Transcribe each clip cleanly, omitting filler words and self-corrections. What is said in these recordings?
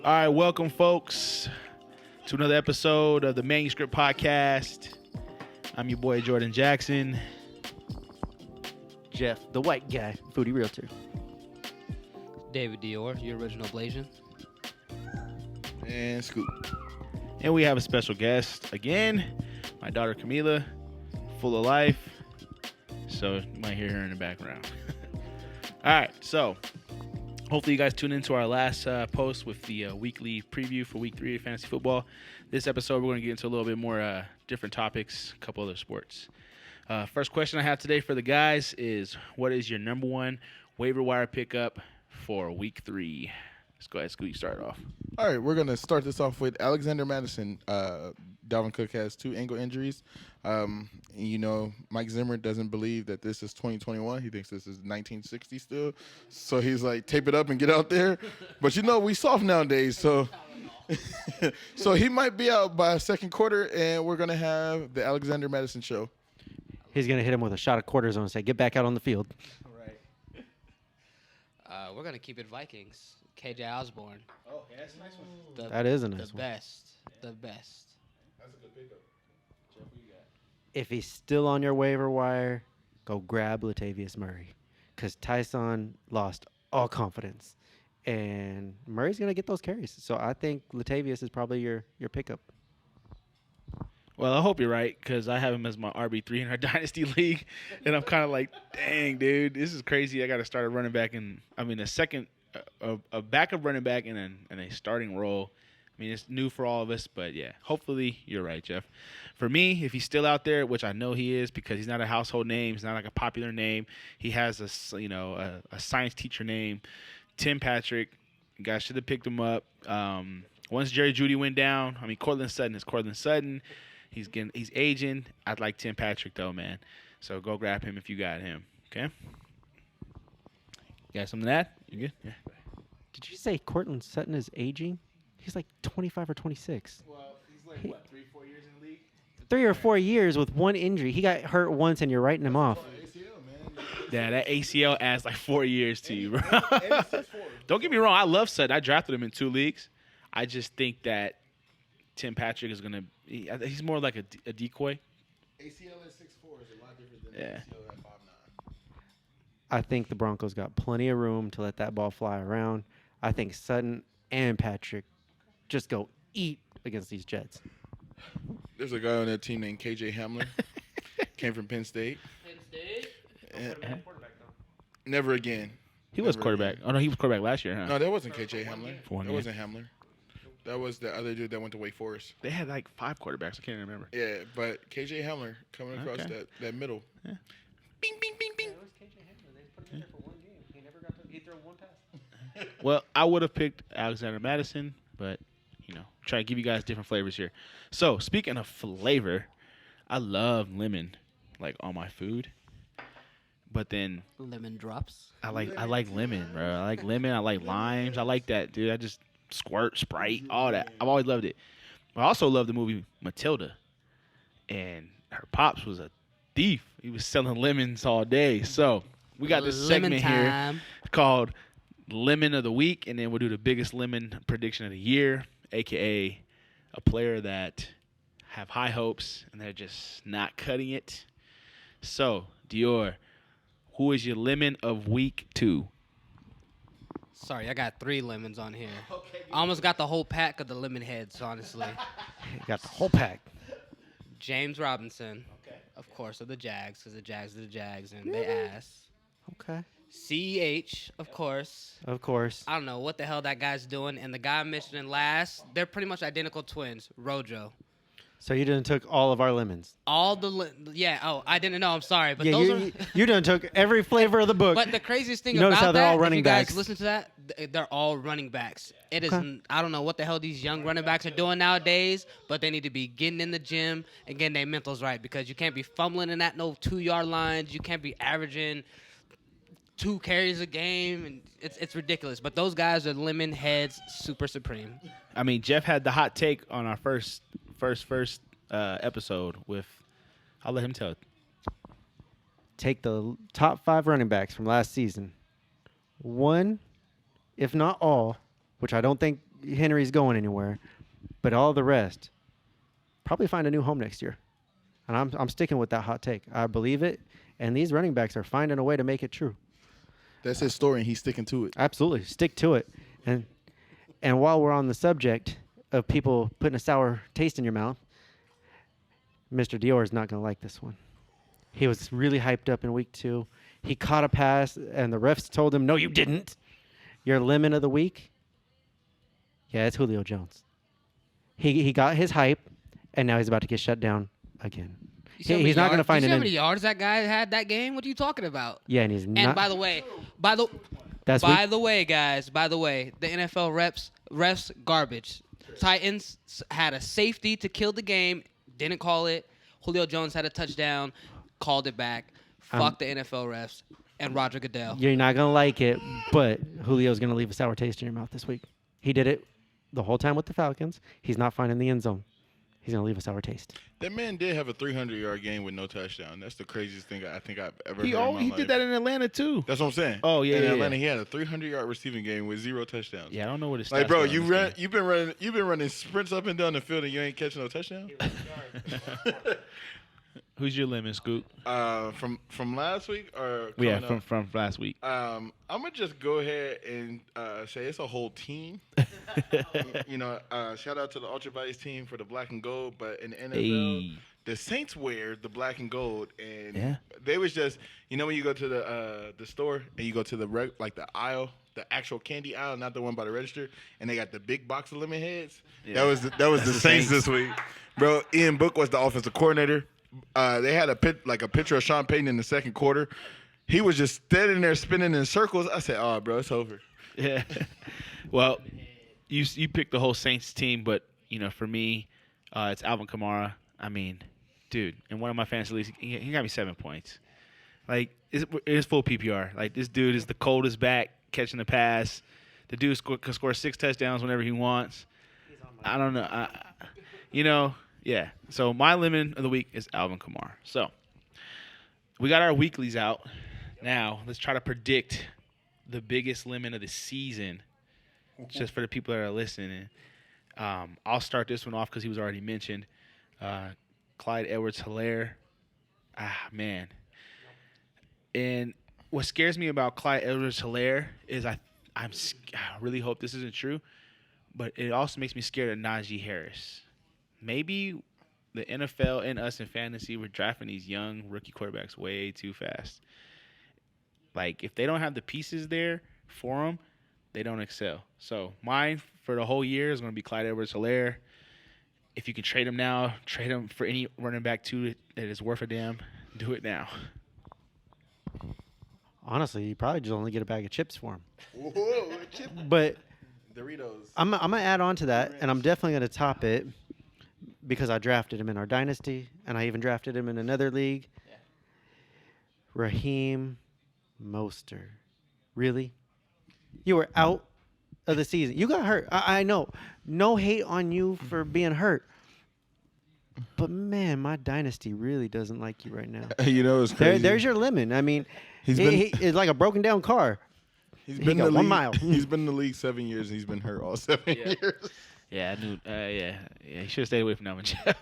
All right, welcome, folks, to another episode of the Manuscript Podcast. I'm your boy, Jordan Jackson. Jeff, the white guy, foodie realtor. David Dior, your original Blasian. And Scoop. And we have a special guest again, my daughter Camila, full of life. So you might hear her in the background. All right, so hopefully you guys tune into our last post with the weekly preview for Week 3 of fantasy football. This episode, we're going to get into a little bit more different topics, a couple other sports. First question I have today for the guys is, what is your number one waiver wire pickup for Week 3? Let's go ahead, Scoot, start off. All right, we're going to start this off with Alexander Madison. Dalvin Cook has 2 ankle injuries. Mike Zimmer doesn't believe that this is 2021. He thinks this is 1960 still. So he's like, tape it up and get out there. But, we soft nowadays. So so he might be out by second quarter, and we're going to have the Alexander Madison show. He's going to hit him with a shot of cortisone and say, get back out on the field. Right. We're going to keep it Vikings. KJ Osborne. Oh, yeah, that's a nice one. That is a nice the one. The best. That's a good pickup. Jeff, what you got? If he's still on your waiver wire, go grab Latavius Murray. Because Tyson lost all confidence. And Murray's going to get those carries. So I think Latavius is probably your pickup. Well, I hope you're right, because I have him as my RB3 in our Dynasty League. And I'm kind of like, dang, dude, this is crazy. I got to start a running back a backup running back in a starting role. I mean, it's new for all of us, but yeah, hopefully you're right, Jeff. For me, if he's still out there, which I know he is because he's not a household name, he's not like a popular name. He has a science teacher name, Tim Patrick. You guys should have picked him up. Once Jerry Jeudy went down, I mean, Cortland Sutton is Cortland Sutton. He's aging. I'd like Tim Patrick though, man. So go grab him if you got him. Okay. You got something to add? You good? Yeah. Did you say Cortland Sutton is aging? He's like 25 or 26. Well, he's like, 3-4 years in the league? 3 or 4 years with one injury. He got hurt once and you're writing him off. Yeah, that ACL adds like 4 years to you, bro. Don't get me wrong. I love Sutton. I drafted him in 2 leagues. I just think that Tim Patrick is going to – he's more like a decoy. ACL at 6'4" is a lot different than Yeah. ACL at 5'9". I think the Broncos got plenty of room to let that ball fly around. I think Sutton and Patrick just go eat against these Jets. There's a guy on that team named KJ Hamler. Came from Penn State. Never again. He was Never quarterback. again. Oh, no, he was quarterback last year, huh? No, that wasn't KJ Hamler. For 1 That year. wasn't Hamler. That was the other dude that went to Wake Forest. They had like 5 quarterbacks. I can't remember. Yeah, but KJ Hamler coming across Okay. that middle. Yeah. Bing, bing, bing, bing. Well, I would have picked Alexander Madison, but, try to give you guys different flavors here. So, speaking of flavor, I love lemon, like, on my food. But then Lemon drops. I like lemon, bro. I like lemon. I like limes. I like that, dude. I just squirt, Sprite, all that. I've always loved it. But I also love the movie Matilda. And her pops was a thief. He was selling lemons all day. So we got this Lemon segment here time. called Lemon of the Week. And then we'll do the biggest lemon prediction of the year, a.k.a. a player that have high hopes and they're just not cutting it. So, Dior, who is your lemon of Week 2? Sorry, I got 3 lemons on here. I almost got the whole pack of the lemon heads, honestly. Got the whole pack. James Robinson, of course, of the Jags, because the Jags are the Jags, and they ass. Okay. CEH, of course. Of course. I don't know what the hell that guy's doing. And the guy I mentioned in last, they're pretty much identical twins. Rojo. So you done took all of our lemons. All the I didn't know. I'm sorry, but Yeah, those you done took every flavor of the book. But the craziest thing You notice about how they're that, all running if you guys backs. listen to that, they're all running backs. It is. Okay. I don't know what the hell these young running backs are doing nowadays, but they need to be getting in the gym and getting their mentals right, because you can't be fumbling in that no 2-yard lines. You can't be averaging 2 carries a game, and it's ridiculous. But those guys are lemon heads, super supreme. I mean, Jeff had the hot take on our first episode with. I'll let him tell it. Take the top 5 running backs from last season. One, if not all, which I don't think Henry's going anywhere. But all the rest, probably find a new home next year. And I'm sticking with that hot take. I believe it. And these running backs are finding a way to make it true. That's his story, and he's sticking to it. Absolutely. Stick to it. And while we're on the subject of people putting a sour taste in your mouth, Mr. Dior is not going to like this one. He was really hyped up in week 2. He caught a pass, and the refs told him, no, you didn't. Your lemon of the week? Yeah, it's Julio Jones. He got his hype, and now he's about to get shut down again. He's not going to find it. it. You see how many yards that guy had that game? What are you talking about? Yeah, and he's not. And by the way, the way, guys, the NFL refs garbage. Titans had a safety to kill the game, didn't call it. Julio Jones had a touchdown, called it back. Fuck the NFL refs and Roger Goodell. You're not going to like it, but Julio's going to leave a sour taste in your mouth this week. He did it the whole time with the Falcons. He's not finding the end zone. He's going to leave a sour taste. That man did have a 300-yard game with no touchdown. That's the craziest thing I think I've ever heard in my He life. did that in Atlanta too. That's what I'm saying. Oh, yeah, In yeah, Atlanta, he had a 300-yard receiving game with 0 touchdowns. Yeah, I don't know what his Like, stats bro, were on this you've been running sprints up and down the field and you ain't catching no touchdown. game. Who's your lemon, Scoop? From last week or Yeah, coming up? from last week. I'm gonna just go ahead and say it's a whole team. Shout out to the Ultraviolence team for the black and gold, but in the NFL, Hey. the Saints wear the black and gold, and Yeah. they was just when you go to the store and you go to the aisle, the actual candy aisle, not the one by the register, and they got the big box of lemon heads. Yeah. That was the Saints this week, bro. Ian Book was the offensive coordinator. They had a picture of Sean Payton in the second quarter. He was just standing there spinning in circles. I said, "Oh, bro, it's over." Yeah. Well, you picked the whole Saints team, but for me, it's Alvin Kamara. I mean, dude, in one of my fantasy leagues, he got me 7 points. Like, it's full PPR. Like, this dude is the coldest back catching the pass. The dude can score 6 touchdowns whenever he wants. I don't know. Yeah. So my lemon of the week is Alvin Kamara. So we got our weeklies out. Now let's try to predict the biggest lemon of the season, just for the people that are listening. I'll start this one off because he was already mentioned. Clyde Edwards-Helaire. Man. And what scares me about Clyde Edwards-Helaire is I really hope this isn't true, but it also makes me scared of Najee Harris. Maybe the NFL and us in fantasy, we're drafting these young rookie quarterbacks way too fast. Like, if they don't have the pieces there for them, they don't excel. So mine for the whole year is going to be Clyde Edwards-Helaire. If you can trade him now, trade him for any running back too that is worth a damn. Do it now. Honestly, you probably just only get a bag of chips for him. Whoa, chip But Doritos. I'm going to add on to that, and I'm definitely going to top it because I drafted him in our dynasty, and I even drafted him in another league. Yeah. Raheem Mostert. Really? You were out of the season. You got hurt. I know. No hate on you for being hurt. But, man, my dynasty really doesn't like you right now. It's crazy. There's your lemon. I mean, it's like a broken down car. He's been in got the 1 league, mile. He's been in the league 7 years, and he's been hurt all 7 years. Yeah, I knew. Yeah. You should have stayed away from that one, Jeff.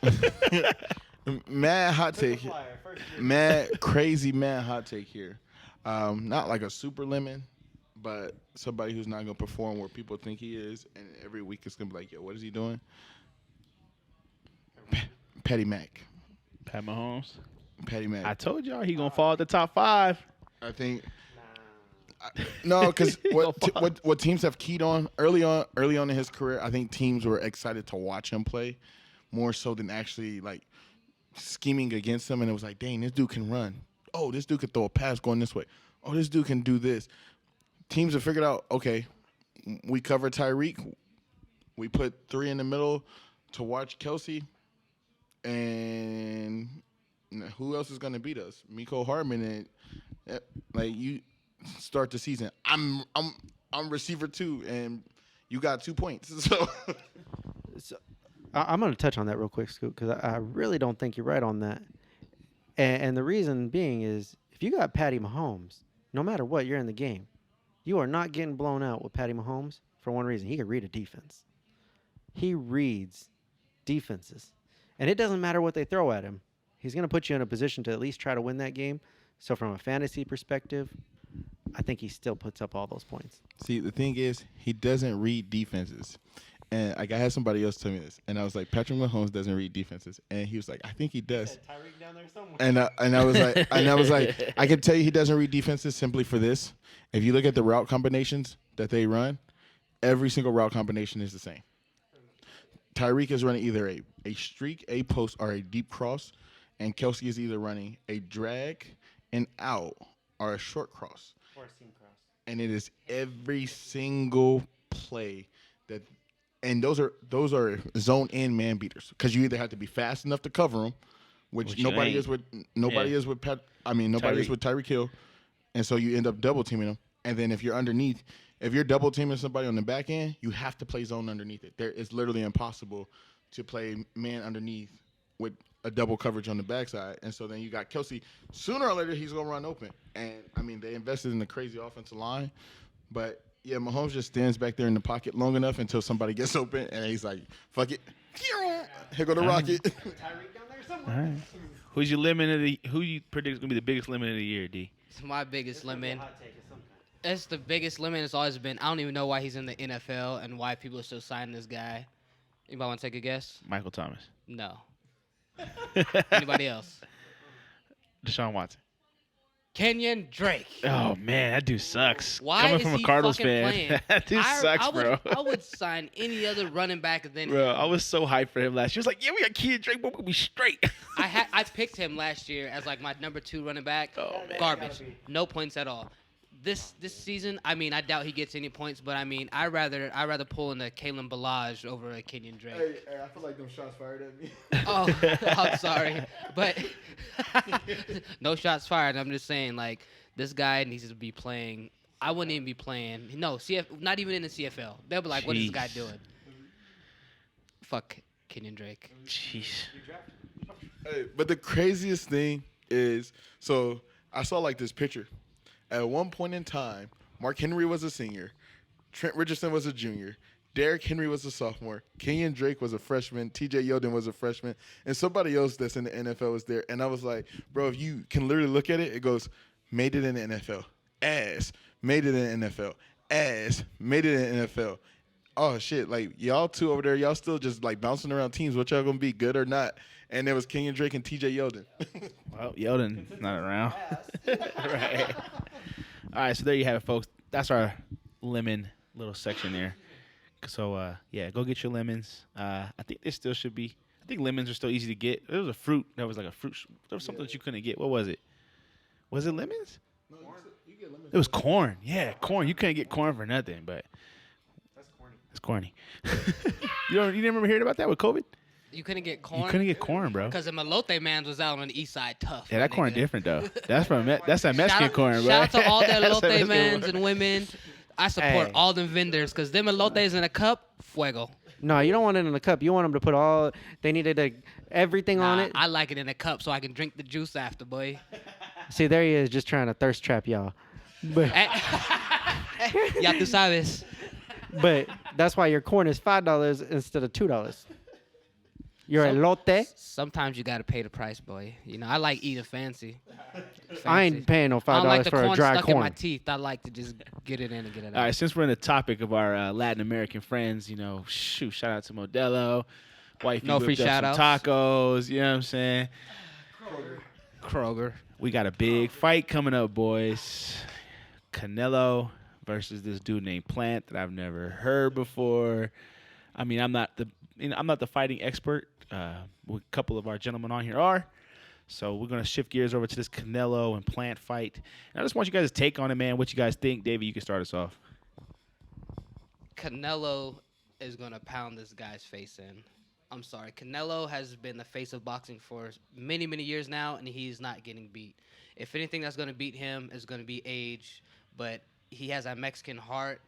Mad hot take. Crazy hot take here. Not like a super lemon, but somebody who's not going to perform where people think he is, and every week it's going to be like, yo, what is he doing? Patty Mac. Pat Mahomes. Patty Mac. I told y'all he gonna fall at the top 5. I think. No, because what teams have keyed on early on in his career, I think teams were excited to watch him play more so than actually like scheming against him. And it was like, dang, this dude can run. Oh, this dude can throw a pass going this way. Oh, this dude can do this. Teams have figured out, okay, we cover Tyreek. We put 3 in the middle to watch Kelsey. And who else is going to beat us? Miko Hardman. And you start the season. I'm receiver 2, and you got 2 points. So I'm going to touch on that real quick, Scoop, because I really don't think you're right on that. And the reason being is if you got Patty Mahomes, no matter what, you're in the game. You are not getting blown out with Patty Mahomes for one reason. He can read a defense. he reads defenses. And it doesn't matter what they throw at him. He's going to put you in a position to at least try to win that game. So from a fantasy perspective, I think he still puts up all those points. See, the thing is, he doesn't read defenses. And like I had somebody else tell me this, and I was like, Patrick Mahomes doesn't read defenses, and he was like, I think he does. Tyreek down there somewhere. And I was like, I can tell you he doesn't read defenses simply for this. If you look at the route combinations that they run, every single route combination is the same. Tyreek is running either a streak, a post, or a deep cross, and Kelsey is either running a drag, an out, or a short cross. Or a seam cross. And it is every single play that. And those are zone in man beaters because you either have to be fast enough to cover them, which nobody is with Tyreek Hill, and so you end up double teaming them. And then if you're double teaming somebody on the back end, you have to play zone underneath it. It's literally impossible to play man underneath with a double coverage on the backside. And so then you got Kelsey. Sooner or later, he's gonna run open. And I mean, they invested in the crazy offensive line, but. Yeah, Mahomes just stands back there in the pocket long enough until somebody gets open, and he's like, fuck it. Here go the rocket. Tyreek down there somewhere. All right. Who's your lemon of the? Who you predict is gonna be the biggest lemon of the year, D? It's my biggest lemon. Hot take of some kind. It's the biggest lemon it's always been. I don't even know why he's in the NFL and why people are still signing this guy. Anybody want to take a guess? Michael Thomas. No. Anybody else? Deshaun Watson. Kenyon Drake. Oh man, that dude sucks. Why Coming is from a he Cardinals fucking fan, playing? that dude sucks, bro. I would sign any other running back than Bro, him. I was so hyped for him last year. I was like, yeah, we got Kenyon Drake, but we'll be straight. I picked him last year as like my number 2 running back. Oh, man. Garbage. No points at all. This season, I mean, I doubt he gets any points, but I mean, I rather pull in a Kalen Ballage over a Kenyon Drake. Hey, I feel like them shots fired at me. Oh, I'm sorry, but no shots fired. I'm just saying, like, this guy needs to be playing. I wouldn't even be playing. No, not even in the CFL. They'll be like, what is this guy doing? Fuck Kenyon Drake. Jeez. Hey, but the craziest thing is, so I saw like this picture. At one point in time, Mark Henry was a senior, Trent Richardson was a junior, Derrick Henry was a sophomore, Kenyon Drake was a freshman, T.J. Yeldon was a freshman, and somebody else that's in the NFL was there. And I was like, bro, if you can literally look at it, it goes, made it in the NFL, ass, made it in the NFL, ass, made it in the NFL. Oh, shit, like, y'all two over there, y'all still just, like, bouncing around teams. What y'all going to be, good or not? And there was Kenyon Drake and T.J. Yeldon. Well, Yeldon's not around. Right. All right, so there you have it, folks. That's our lemon little section there. So, yeah, go get your lemons. I think there still should be. I think lemons are still easy to get. There was a fruit. There was like a fruit. There was something that you couldn't get. What was it? Was it lemons? No, you get lemons. It was corn. Yeah, corn. You couldn't get corn for nothing, but That's corny. it's corny. You didn't remember hearing about that with COVID? You couldn't get corn? You couldn't get corn, bro. Because the Malote man was out on the east side tough. Yeah, that corn nigga. different though. That's that Mexican corn, bro. Shout out to all the That's elote Mexican mans corn. and women. I support Hey. all them vendors because them elotes in a cup, fuego. No, you don't want it in a cup. You want them to put all. They needed everything on Nah, it. I like it in a cup so I can drink the juice after, boy. See, there he is, just trying to thirst trap y'all. But Ya tú sabes. but that's why your corn is $5 instead of $2. Your elote, Sometimes you gotta pay the price, boy. You know, I like eating fancy. I ain't paying no I don't like $5 the for a corn dry stuck in my corn. teeth. I like to just get it in and get it out. All right, since we're in the topic of our Latin American friends, shout out to Modelo. Wifey No free whipped up some shout-outs. tacos, you know what I'm saying? Kroger. We got a big fight coming up, boys. Canelo versus this dude named Plant that I've never heard before. I mean, I'm not the fighting expert. A couple of our gentlemen on here are. So we're gonna shift gears over to this Canelo and Plant fight. And I just want you guys to take on it, man. What you guys think, David? You can start us off. Canelo is gonna pound this guy's face in. I'm sorry. Canelo has been the face of boxing for many, many years now, and he's not getting beat. If anything that's gonna beat him is gonna be age, but he has a Mexican heart,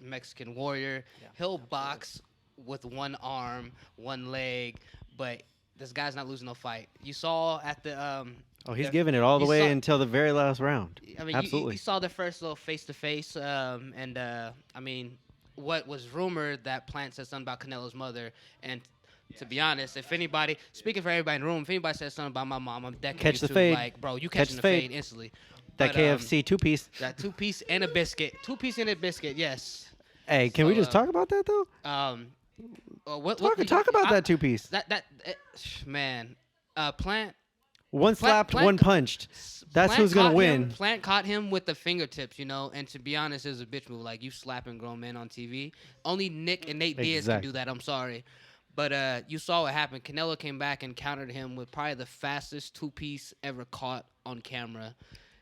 Mexican warrior. Yeah, He'll box with one arm, one leg, but this guy's not losing no fight. You saw at the Oh, he's the- giving it all the you way saw- until the very last round. I mean, Absolutely. you saw the first little face-to-face, and I mean, what was rumored that Plant said something about Canelo's mother, and to be honest, if anybody, speaking for everybody in the room, if anybody says something about my mom, I'm decking Catch you the too. fade. Like, bro, you Catch catching the the fade. fade instantly. That But, KFC 2-piece. that 2-piece and a biscuit. 2-piece and a biscuit, yes. Hey, can we So, just talk about that though? Talk about that 2-piece. Man, Plant. One slapped, Plant- one punched. That's Plant who's gonna caught win. him- Plant caught him with the fingertips, and to be honest, it was a bitch move. Like, you slapping grown men on TV. Only Nick and Nate Diaz can Exact. do that. I'm sorry. But you saw what happened. Canelo came back and countered him with probably the fastest 2-piece ever caught on camera.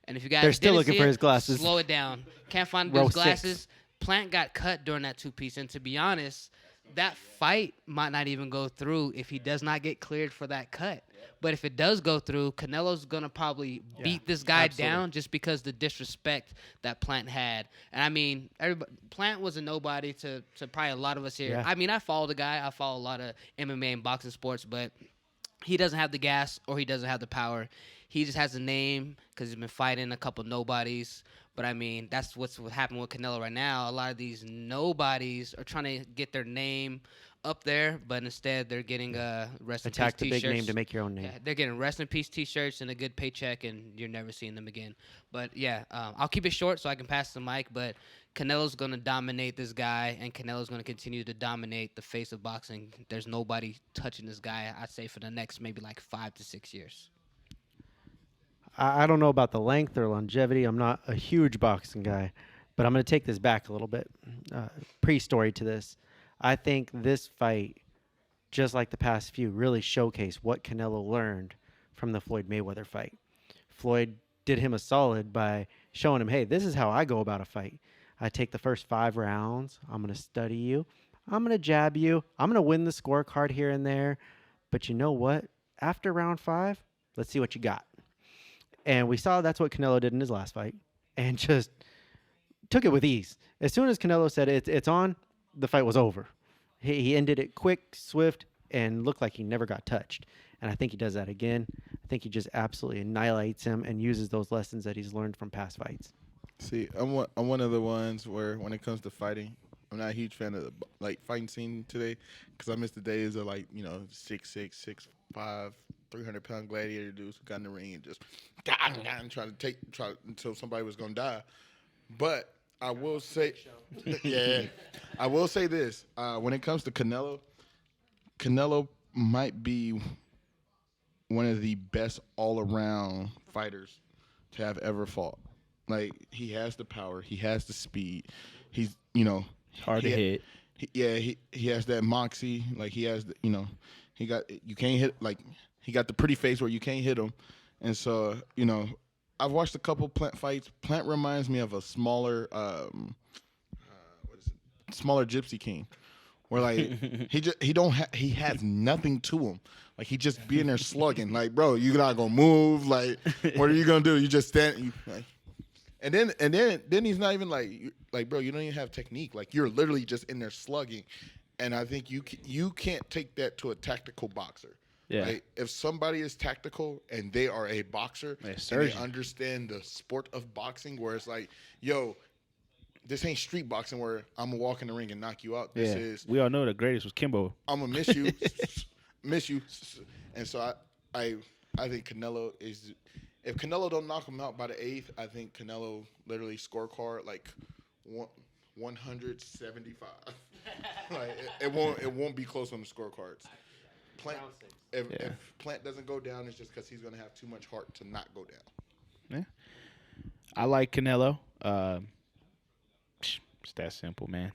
And if you guys They're still didn't looking see for it, his glasses. slow it down. Can't find Row his 6. glasses. Plant got cut during that 2-piece. And to be honest, that fight might not even go through if he does not get cleared for that cut. But if it does go through, Canelo's going to probably beat this guy down just because the disrespect that Plant had. And I mean, Plant was a nobody to probably a lot of us here. Yeah. I mean, I follow the guy. I follow a lot of MMA and boxing sports, but he doesn't have the gas or he doesn't have the power. He just has a name because he's been fighting a couple nobodies. But, I mean, that's what's happening with Canelo right now. A lot of these nobodies are trying to get their name up there, but instead they're getting rest in peace Attack the T-shirts. big name to make your own name. Yeah, they're getting rest in peace T-shirts and a good paycheck, and you're never seeing them again. But, yeah, I'll keep it short so I can pass the mic, but Canelo's going to dominate this guy, and Canelo's going to continue to dominate the face of boxing. There's nobody touching this guy, I'd say, for the next maybe like 5 to 6 years. I don't know about the length or longevity. I'm not a huge boxing guy, but I'm going to take this back a little bit. Pre-story to this. I think this fight, just like the past few, really showcased what Canelo learned from the Floyd Mayweather fight. Floyd did him a solid by showing him, hey, this is how I go about a fight. I take the first 5 rounds. I'm going to study you. I'm going to jab you. I'm going to win the scorecard here and there. But you know what? After round 5, let's see what you got. And we saw that's what Canelo did in his last fight and just took it with ease. As soon as Canelo said it's on, the fight was over. He ended it quick, swift, and looked like he never got touched. And I think he does that again. I think he just absolutely annihilates him and uses those lessons that he's learned from past fights. See, I'm one of the ones where when it comes to fighting, I'm not a huge fan of the fighting scene today because I miss the days of 6'6", 6'5", 300-pound gladiator dudes who got in the ring and just and try until somebody was gonna die. But I will say, I will say this: when it comes to Canelo might be one of the best all-around fighters to have ever fought. Like, he has the power, he has the speed, he's Hard to hit. He has that moxie. Like, he has he got you can't hit he got the pretty face where you can't hit him, and so I've watched a couple Plant fights. Plant reminds me of a smaller smaller Gypsy King, where he has nothing to him. Like, he just be in there slugging. Like, bro, you're not gonna move. Like, what are you gonna do? You just stand. And then he's not even like, bro, you don't even have technique. Like, you're literally just in there slugging. And I think you can't take that to a tactical boxer. Yeah. Right? If somebody is tactical and they are a boxer and they understand the sport of boxing, where it's like, yo, this ain't street boxing where I'm gonna walk in the ring and knock you out. This is, we all know the greatest was Kimbo. I'm gonna miss you. And so I think Canelo is. If Canelo don't knock him out by the 8th, I think Canelo literally scorecard 175. It won't be close on the scorecards. If Plant doesn't go down, it's just because he's gonna have too much heart to not go down. Yeah. I like Canelo. It's that simple, man.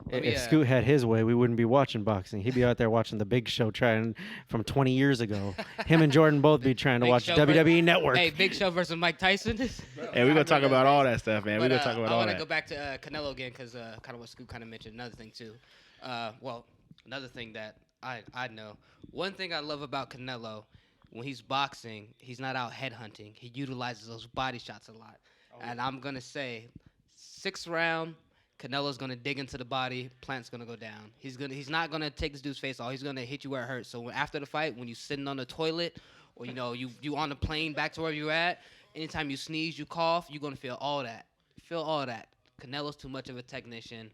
If Scoot had his way, we wouldn't be watching boxing. He'd be out there watching The Big Show trying from 20 years ago. Him and Jordan both be trying to Big watch Show WWE Network. Hey, Big Show versus Mike Tyson. Hey, we're going to talk about all that stuff, man. We're going to talk about I all want to that. go back to Canelo again because kind of what Scoot kind of mentioned. Another thing, too. Another thing that I know. One thing I love about Canelo, when he's boxing, he's not out headhunting. He utilizes those body shots a lot. And I'm going to say, 6th round, Canelo's gonna dig into the body. Plant's gonna go down. He's not gonna take this dude's face off. He's gonna hit you where it hurts. So after the fight, when you're sitting on the toilet, or you on the plane back to where you're at, anytime you sneeze, you cough, you're gonna feel all that. feel all that. Canelo's too much of a technician.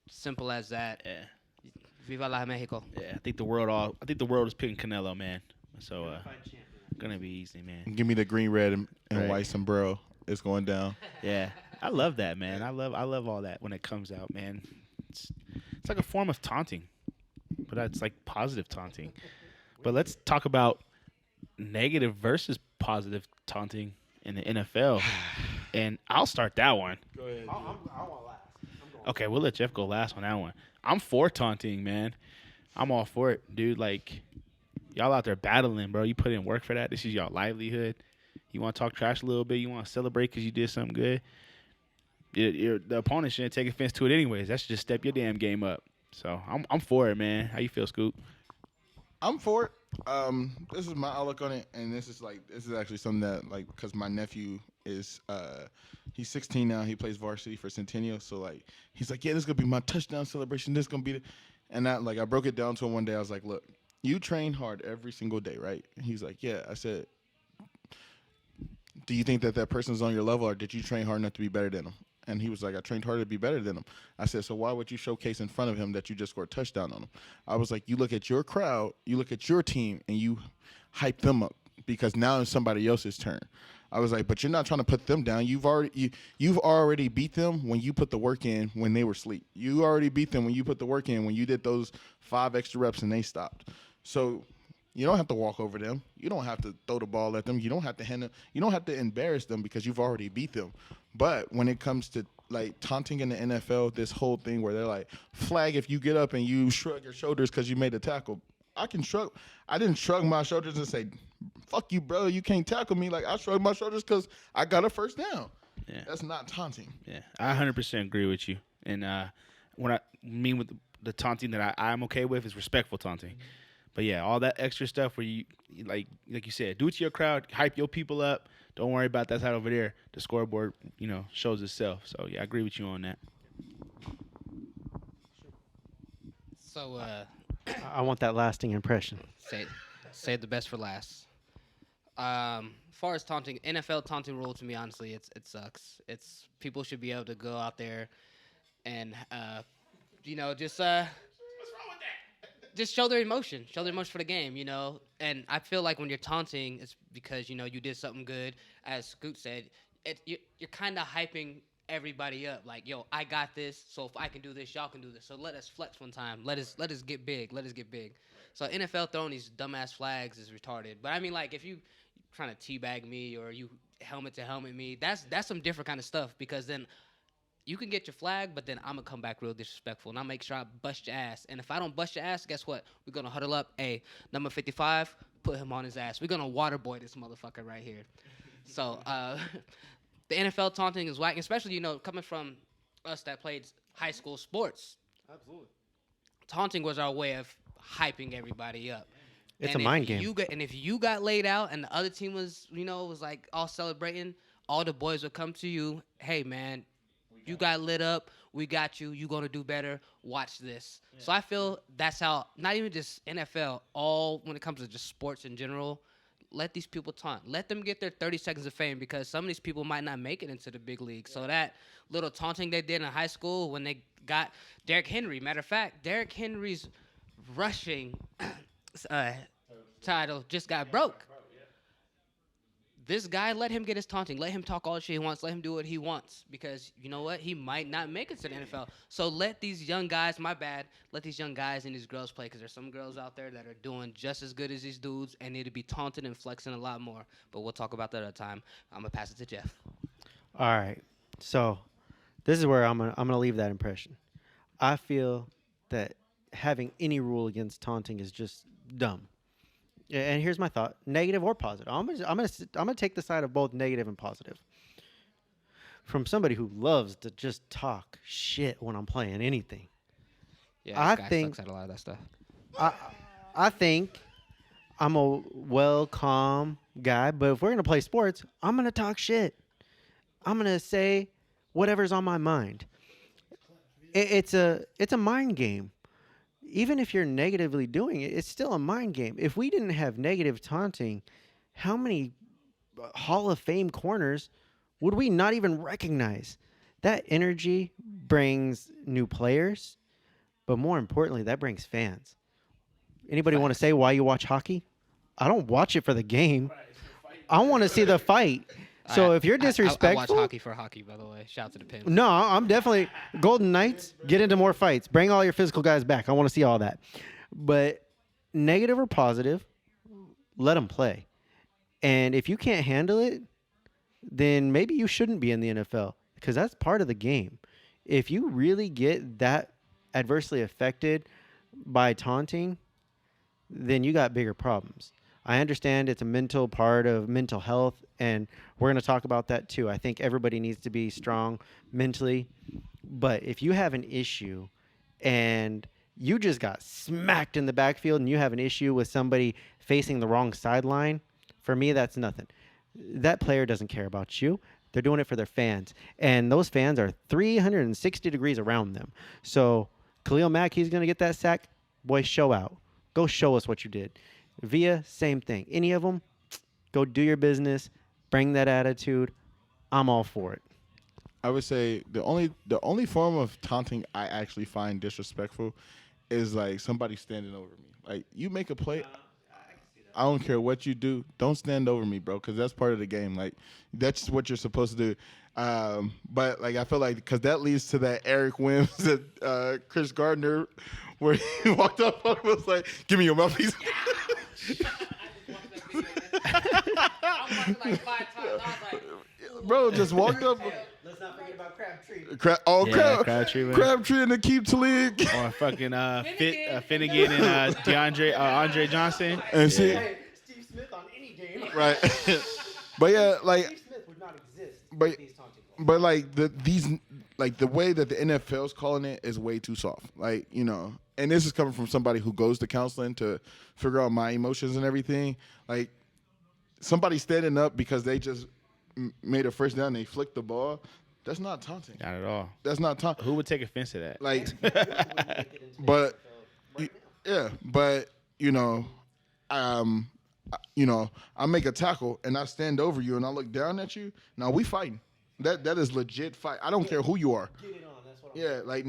Simple as that. Yeah, Viva la Mexico. yeah. I think the world is picking Canelo, man. So gonna be easy, man. Give me the green, red, and Right. white sombrero. It's going down. Yeah, I love that, man. I love all that when it comes out, man. It's like a form of taunting, but that's like positive taunting. But let's talk about negative versus positive taunting in the NFL, and I'll start that one. Go ahead. I want last. Okay, we'll let Jeff go last on that one. I'm for taunting, man. I'm all for it, dude. Like, y'all out there battling, bro. You put in work for that. This is your livelihood. You want to talk trash a little bit. You want to celebrate because you did something good. The opponent shouldn't take offense to it anyways. That should just step your damn game up. So I'm for it, man. How you feel, Scoop? I'm for it. This is my outlook on it, and this is actually something that because my nephew is he's 16 now. He plays varsity for Centennial, so he's like, yeah, this is gonna be my touchdown celebration. This is gonna be and I broke it down to him one day. I was like, look, you train hard every single day, right? And he's like, yeah. I said, do you think that person's on your level, or did you train hard enough to be better than him? And he was like, I trained harder to be better than him. I said, so why would you showcase in front of him that you just scored a touchdown on him? I was like, you look at your crowd, you look at your team, and you hype them up because now it's somebody else's turn. I was like, but you're not trying to put them down. You've already beat them when you put the work in when they were asleep. You already beat them when you put the work in when you did those 5 extra reps and they stopped. So you don't have to walk over them. You don't have to throw the ball at them. You don't have to hand them. You don't have to embarrass them because you've already beat them. But when it comes to taunting in the NFL, this whole thing where they're like, flag if you get up and you shrug your shoulders because you made a tackle. I can shrug. I didn't shrug my shoulders and say, fuck you, bro. You can't tackle me. I shrugged my shoulders because I got a first down. Yeah. That's not taunting. Yeah, I 100% agree with you. And what I mean with the taunting that I'm okay with is respectful taunting. But yeah, all that extra stuff where you like you said, do it to your crowd, hype your people up. Don't worry about that side over there. The scoreboard, shows itself. So yeah, I agree with you on that. So I want that lasting impression. save the best for last. As far as taunting, NFL taunting rule, to me, honestly, it sucks. It's people should be able to go out there and just show their emotion for the game, And I feel like when you're taunting, it's because you did something good. As Scoot said, you're kind of hyping everybody up. Like, yo, I got this. So if I can do this, y'all can do this. So let us flex one time. Let us get big. Let us get big. So NFL throwing these dumbass flags is retarded. But I mean, like, if you trying to teabag me or you helmet to helmet me, that's some different kind of stuff because then you can get your flag, but then I'm going to come back real disrespectful, and I'll make sure I bust your ass. And if I don't bust your ass, guess what? We're going to huddle up. Hey, number 55, put him on his ass. We're going to water boy this motherfucker right here. So the NFL taunting is whack, especially, coming from us that played high school sports. Absolutely. Taunting was our way of hyping everybody up. It's And a mind if game. And if you got laid out and the other team was, was like all celebrating, all the boys would come to you, hey, man, you got lit up. We got you. You going to do better. Watch this. Yeah. So I feel that's how, not even just NFL, all when it comes to just sports in general, let these people taunt. Let them get their 30 seconds of fame because some of these people might not make it into the big league. Yeah. So that little taunting they did in high school when they got Derrick Henry. Matter of fact, Derrick Henry's rushing title just got broke. This guy, let him get his taunting. Let him talk all the shit he wants. Let him do what he wants. Because you know what? He might not make it to the NFL. So let these young guys, let these young guys and these girls play. Because there's some girls out there that are doing just as good as these dudes and need to be taunted and flexing a lot more. But we'll talk about that at a time. I'm going to pass it to Jeff. All right. So this is where I'm gonna leave that impression. I feel that having any rule against taunting is just dumb. And here's my thought: negative or positive. I'm gonna take the side of both negative and positive. From somebody who loves to just talk shit when I'm playing anything. Yeah, I this guy think sucks at a lot of that stuff. I think I'm a calm guy, but if we're gonna play sports, I'm gonna talk shit. I'm gonna say whatever's on my mind. It's a mind game. Even if you're negatively doing it, it's still a mind game. If we didn't have negative taunting, how many Hall of Fame corners would we not even recognize? That energy brings new players, but more importantly, that brings fans. Anybody want to say why you watch hockey? I don't watch it for the game. I want to see the fight. So if you're I watch disrespectful, hockey for hockey, by the way. Shout out to the Pins. no, I'm definitely Golden Knights. Get into more fights. Bring all your physical guys back. I want to see all that. But negative or positive, let them play. And if you can't handle it, then maybe you shouldn't be in the NFL because that's part of the game. If you really get that adversely affected by taunting, then you got bigger problems. I understand it's a mental part of mental health, and we're going to talk about that too. I think everybody needs to be strong mentally. But if you have an issue and you just got smacked in the backfield and you have an issue with somebody facing the wrong sideline, for me, that's nothing. That player doesn't care about you. They're doing it for their fans. And those fans are 360 degrees around them. So Khalil Mack, he's going to get that sack. Boy, show out. Go show us what you did. Via, same thing. Any of them, go do your business. Bring that attitude. I'm all for it. I would say the only form of taunting I actually find disrespectful is like somebody standing over me. Like you make a play, I don't care what you do. Don't stand over me, bro, because that's part of the game. Like that's what you're supposed to do. But like I feel like because that leads to that Eric Wims, that Chris Gardner, where he walked up and was like, "Give me your mouthpiece." Bro, just walked up. Let's not forget about Crabtree. Crabtree and Akeem Talib. Or fucking Finnegan and Andre Johnson. And see, Steve Smith on any game. right. But yeah, like, Steve Smith would not exist. but like the way that the NFL's calling it is way too soft. Like, you know, and this is coming from somebody who goes to counseling to figure out my emotions and everything. Like somebody standing up because they just made a first down, they flicked the ball. That's not taunting. Not at all. That's not taunting. Who would take offense to that? Like, but yeah, but you know, I make a tackle and I stand over you and I look down at you. Now we fighting. That is legit fight. I don't care who you are. Get it on. That's what Yeah, like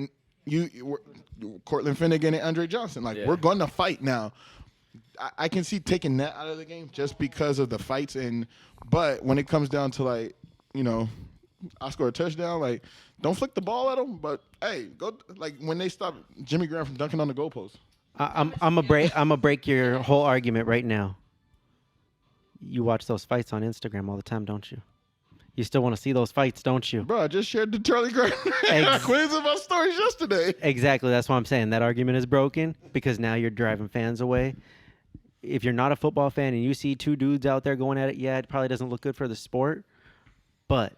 Cortland Finnegan and Andre Johnson. Like we're gonna fight now. I can see taking that out of the game just because of the fights but when it comes down to like, you know, I score a touchdown, like don't flick the ball at them, but hey, go like when they stop Jimmy Graham from dunking on the goalpost. I'm a break your whole argument right now. You watch those fights on Instagram all the time, don't you? You still want to see those fights, don't you? Bro, I just shared the Charlie Gardner quiz of my stories yesterday. Exactly. That's why I'm saying that argument is broken because now you're driving fans away. If you're not a football fan and you see two dudes out there going at it, yeah, it probably doesn't look good for the sport. But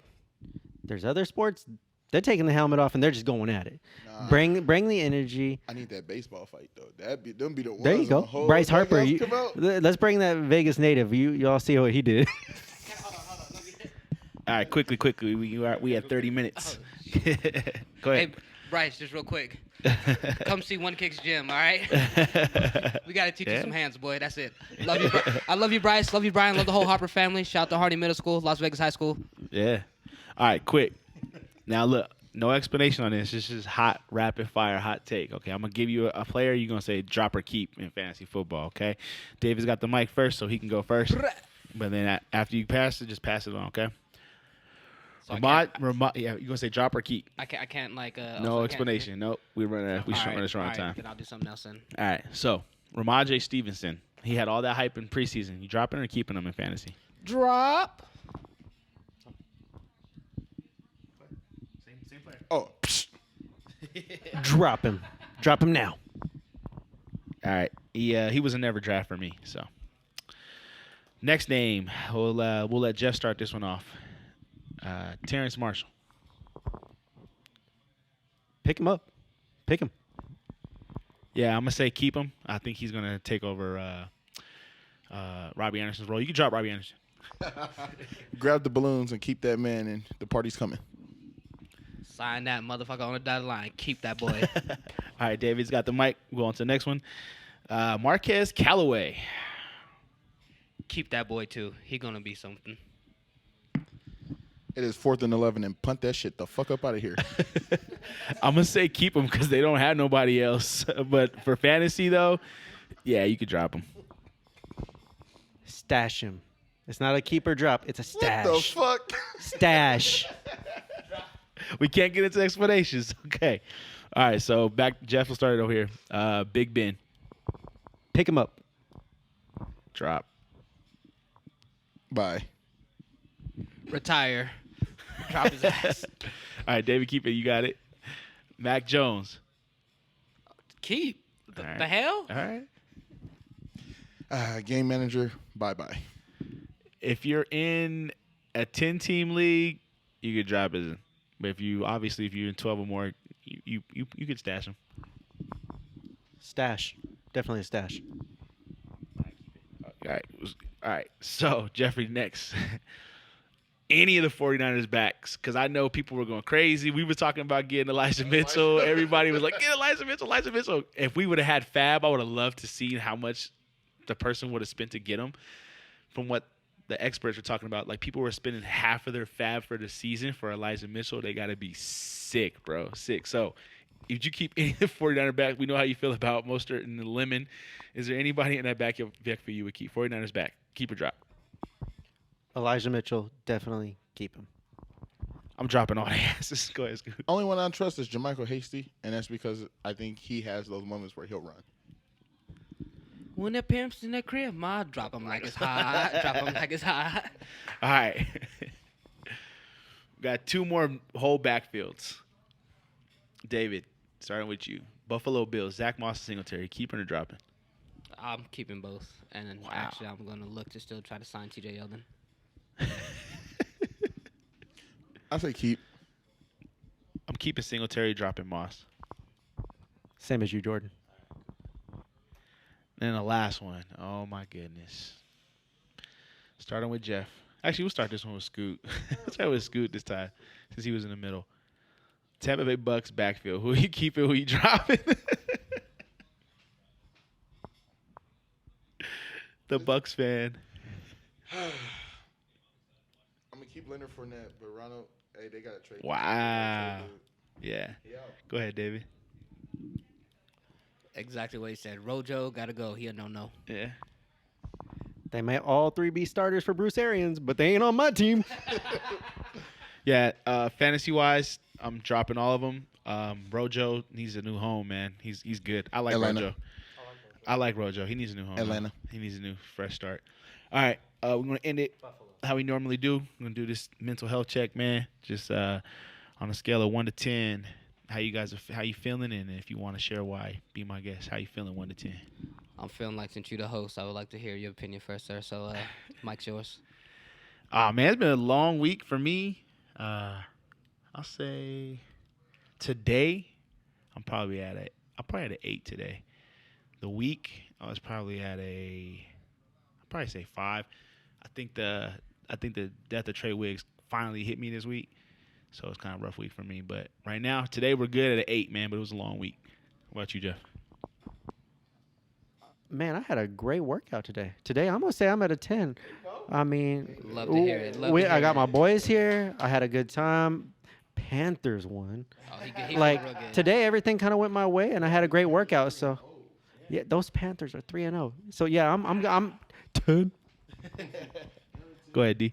there's other sports, they're taking the helmet off and they're just going at it. Nah. Bring the energy. I need that baseball fight though. Them be the ones. There you go. Bryce Harper. Let's bring that Vegas native. Y'all see what he did. All right, quickly. We had 30 minutes. Go ahead. Hey, Bryce, just real quick. Come see One Kick's gym, all right? We got to teach you some hands, boy. That's it. Love you. I love you, Bryce. Love you, Brian. Love the whole Harper family. Shout out to Hardy Middle School, Las Vegas High School. Yeah. All right, quick. Now, look, no explanation on this. This is hot, rapid fire, hot take. Okay, I'm going to give you a player. You're going to say drop or keep in fantasy football, okay? David's got the mic first, so he can go first. But then after you pass it, just pass it on, okay? So yeah, you're gonna say drop or keep. I can't like no explanation. Nope. We run this around time. Then I'll do something else then. All right. So Ramondre Stevenson, he had all that hype in preseason. You dropping or keeping him in fantasy? Drop. Same player. Oh. Drop him now. All right. He was a never draft for me. So next name, we'll let Jeff start this one off. Terrence Marshall. Pick him up. Pick him. Yeah, I'm going to say keep him. I think he's going to take over Robbie Anderson's role. You can drop Robbie Anderson. Grab the balloons and keep that man, and the party's coming. Sign that motherfucker on the dotted line. Keep that boy. All right, David's got the mic. We'll go on to the next one. Marquez Callaway. Keep that boy, too. He going to be something. It is 4th and 11, and punt that shit the fuck up out of here. I'm gonna say keep them because they don't have nobody else. But for fantasy though, yeah, you could drop them. Stash him. It's not a keep or drop. It's a stash. What the fuck? Stash. We can't get into explanations. Okay. All right. So back, Jeff will start it over here. Big Ben, Pick him up. drop. Bye. Retire. Drop his ass. All right, David, keep it. You got it. Mac Jones. Keep. All right. The hell? All right. Game manager, bye-bye. If you're in a 10-team league, you could drop it. But if you're in 12 or more, you could stash them. Stash. Definitely a stash. All right. So, Jeffrey, next. Any of the 49ers backs, because I know people were going crazy. We were talking about getting Elijah Mitchell. Everybody was like, get Elijah Mitchell. If we would have had Fab, I would have loved to see how much the person would have spent to get him. From what the experts were talking about, like people were spending half of their Fab for the season for Elijah Mitchell. They got to be sick, bro. Sick. So, if you keep any of the 49er back, we know how you feel about Mostert and the Lemon. Is there anybody in that back for you would keep? 49ers back. Keep or drop? Elijah Mitchell, definitely keep him. I'm dropping all the asses. Go ahead, Scoot. Only one I trust is Jermichael Hasty, and that's because I think he has those moments where he'll run. When that parents in that crib, ma, drop him like it's hot. Drop him like it's hot. All right. Got two more whole backfields. David, starting with you. Buffalo Bills, Zach Moss and Singletary, keeping or dropping? I'm keeping both. And then Wow. actually, I'm going to look to still try to sign TJ Yeldon. I say keep. I'm keeping Singletary, dropping Moss. Same as you, Jordan. And the last one. Oh, my goodness. Starting with Jeff. Actually, we'll start this one with Scoot. Let's start with Scoot this time, since he was in the middle. Tampa Bay Bucks backfield. Who you keeping, who you dropping? The Bucks fan. I'm gonna keep Leonard Fournette, but Ronald, hey, they got to trade. Wow. Yeah. Yeah. Go ahead, David. Exactly what he said. Rojo got to go. He a no-no. Yeah. They may all three be starters for Bruce Arians, but they ain't on my team. Yeah. Fantasy-wise, I'm dropping all of them. Rojo needs a new home, man. He's good. I like Atlanta. Rojo. I like Rojo. He needs a new home. Atlanta. Man. He needs a new fresh start. All right. We're going to end it how we normally do. We're going to do this mental health check, man. Just on a scale of 1 to 10, how you feeling? And if you want to share why, be my guest. How you feeling 1 to 10? I'm feeling like since you're the host, I would like to hear your opinion first, sir. So, Mike's yours. Man, it's been a long week for me. I'll say today, I'm probably at an 8 today. The week, I was probably at I'd probably say 5. I think the death of Trey Wiggs finally hit me this week, so it's kind of a rough week for me. But right now, today we're good at an 8, man. But it was a long week. What about you, Jeff? Man, I had a great workout today. Today, I'm going to say I'm at a 10. I mean, Love to hear it. Love to I hear got it. my boys here. I had a good time. Panthers won. Oh, he Like, real good. today, everything kind of went my way, and I had a great workout. So, yeah, those Panthers are 3-0. So, yeah, I'm 10. Go ahead, D.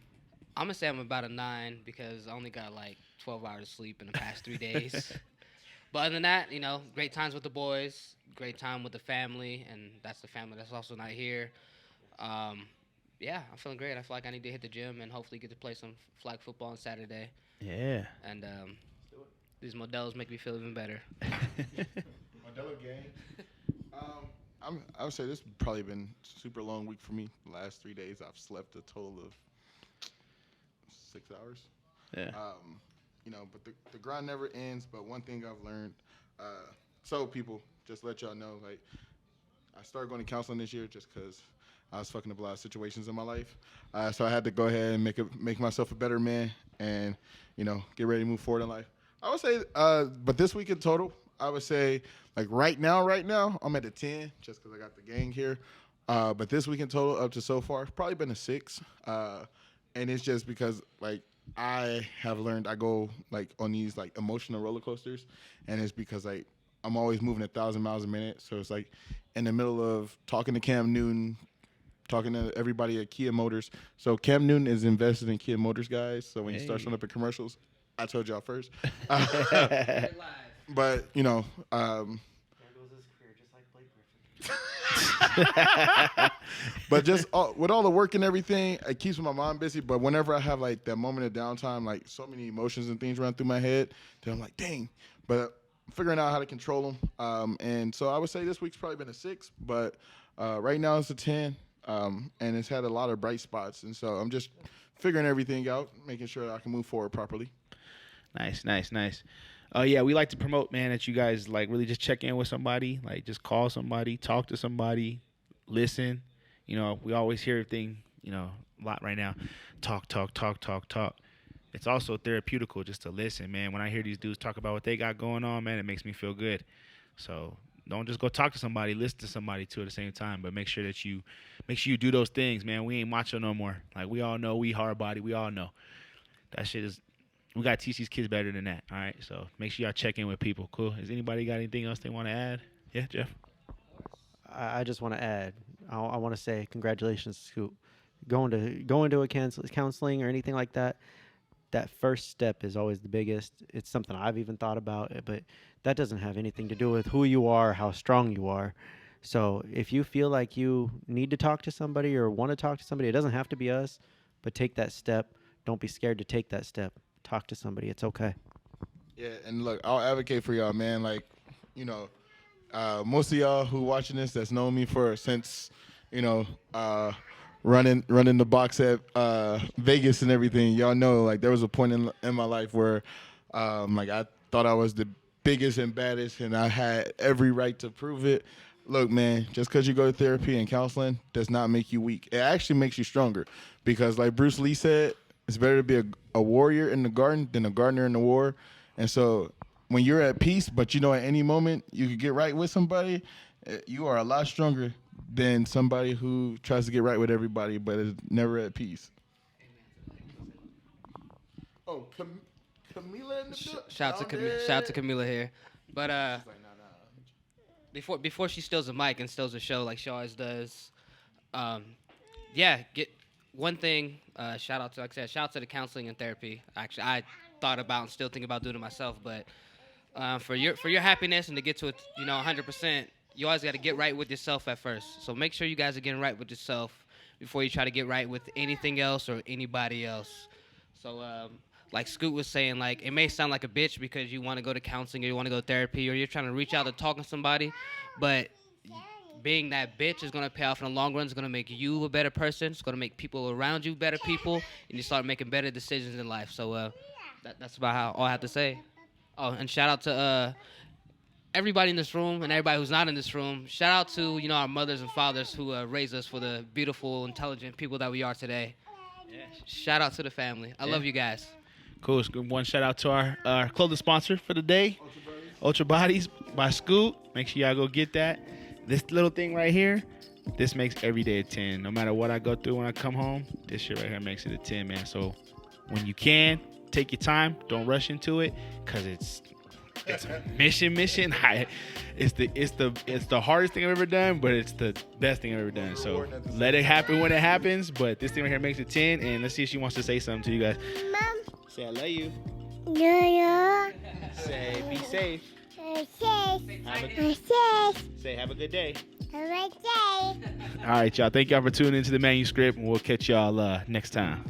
I'm going to say I'm about a 9 because I only got like 12 hours of sleep in the past 3 days. But other than that, great times with the boys, great time with the family, and that's the family that's also not here. Yeah, I'm feeling great. I feel like I need to hit the gym and hopefully get to play some flag football on Saturday. Yeah. And these Modelos make me feel even better. Modelo gang. I would say this has probably been a super long week for me. The last 3 days, I've slept a total of 6 hours. Yeah. But the grind never ends. But one thing I've learned, so people, just let y'all know, like, I started going to counseling this year just because I was fucking up a lot of situations in my life. So I had to go ahead and make myself a better man and, get ready to move forward in life. I would say, but this week in total, I would say, like, right now, I'm at a 10 just because I got the gang here. But this week in total, up to so far, it's probably been a 6. And it's just because, like, I have learned I go like on these like emotional roller coasters, and it's because like I'm always moving 1,000 miles a minute. So it's like in the middle of talking to Cam Newton, talking to everybody at Kia Motors. So Cam Newton is invested in Kia Motors, guys. So when he starts showing up in commercials, I told y'all first. But you know, There goes his career, just like Blake Griffin. but just with all the work and everything, it keeps my mind busy. But whenever I have like that moment of downtime, like so many emotions and things run through my head, that I'm like, dang. But figuring out how to control them. And so I would say this week's probably been a 6, but right now it's a 10. And it's had a lot of bright spots. And so I'm just figuring everything out, making sure that I can move forward properly. Nice. Yeah, we like to promote, man, that you guys like really just check in with somebody, like just call somebody, talk to somebody, listen. You know, we always hear everything, you know, a lot right now. Talk. It's also therapeutical just to listen, man. When I hear these dudes talk about what they got going on, man, it makes me feel good. So don't just go talk to somebody, listen to somebody too at the same time, but make sure you do those things, man. We ain't macho no more. Like we all know, we hard body, we all know. That shit is we gotta teach these kids better than that. All right. So make sure y'all check in with people. Cool. Has anybody got anything else they want to add? Yeah, Jeff. I just want to add. I want to say congratulations, Scoop. Going to a counseling or anything like that. That first step is always the biggest. It's something I've even thought about, but that doesn't have anything to do with who you are, how strong you are. So if you feel like you need to talk to somebody or want to talk to somebody, it doesn't have to be us, but take that step. Don't be scared to take that step. Talk to somebody. It's okay. Yeah, and look, I'll advocate for y'all, man. Like, you know, most of y'all who watching this that's known me for since, you know, running the box at Vegas and everything. Y'all know, like, there was a point in my life where, like, I thought I was the biggest and baddest, and I had every right to prove it. Look, man, just because you go to therapy and counseling does not make you weak. It actually makes you stronger because, like Bruce Lee said, it's better to be a warrior in the garden than a gardener in the war. And so when you're at peace, but you know at any moment you could get right with somebody, you are a lot stronger than somebody who tries to get right with everybody but is never at peace. Oh, Camila in the Shout out to Camila here. But before she steals the mic and steals the show like she always does, get one thing. Shout out to the counseling and therapy. Actually, I thought about and still think about doing it myself. But for your happiness and to get to it, 100%, you always got to get right with yourself at first. So make sure you guys are getting right with yourself before you try to get right with anything else or anybody else. So like Scoot was saying, like it may sound like a bitch because you want to go to counseling or you want to go to therapy or you're trying to reach out to talk to somebody, but being that bitch is going to pay off in the long run. It's going to make you a better person. It's going to make people around you better people, and you start making better decisions in life. So that's about all I have to say. Oh, and shout out to everybody in this room and everybody who's not in this room. Shout out to our mothers and fathers who raised us for the beautiful, intelligent people that we are today. Yeah. Shout out to the family. I love you guys. Cool. One shout out to our clothing sponsor for the day, Ultra Bodies by Scoot. Make sure y'all go get that. This little thing right here, this makes every day a 10. No matter what I go through when I come home, this shit right here makes it a 10, man. So when you can, take your time. Don't rush into it, cause it's a mission. It's the hardest thing I've ever done, but it's the best thing I've ever done. So let it happen when it happens. But this thing right here makes it 10. And let's see if she wants to say something to you guys. Mom. Say I love you. Yeah. Say be safe. Say have a good day. Have a good day. All right, y'all. Thank y'all for tuning into the manuscript, and we'll catch y'all next time.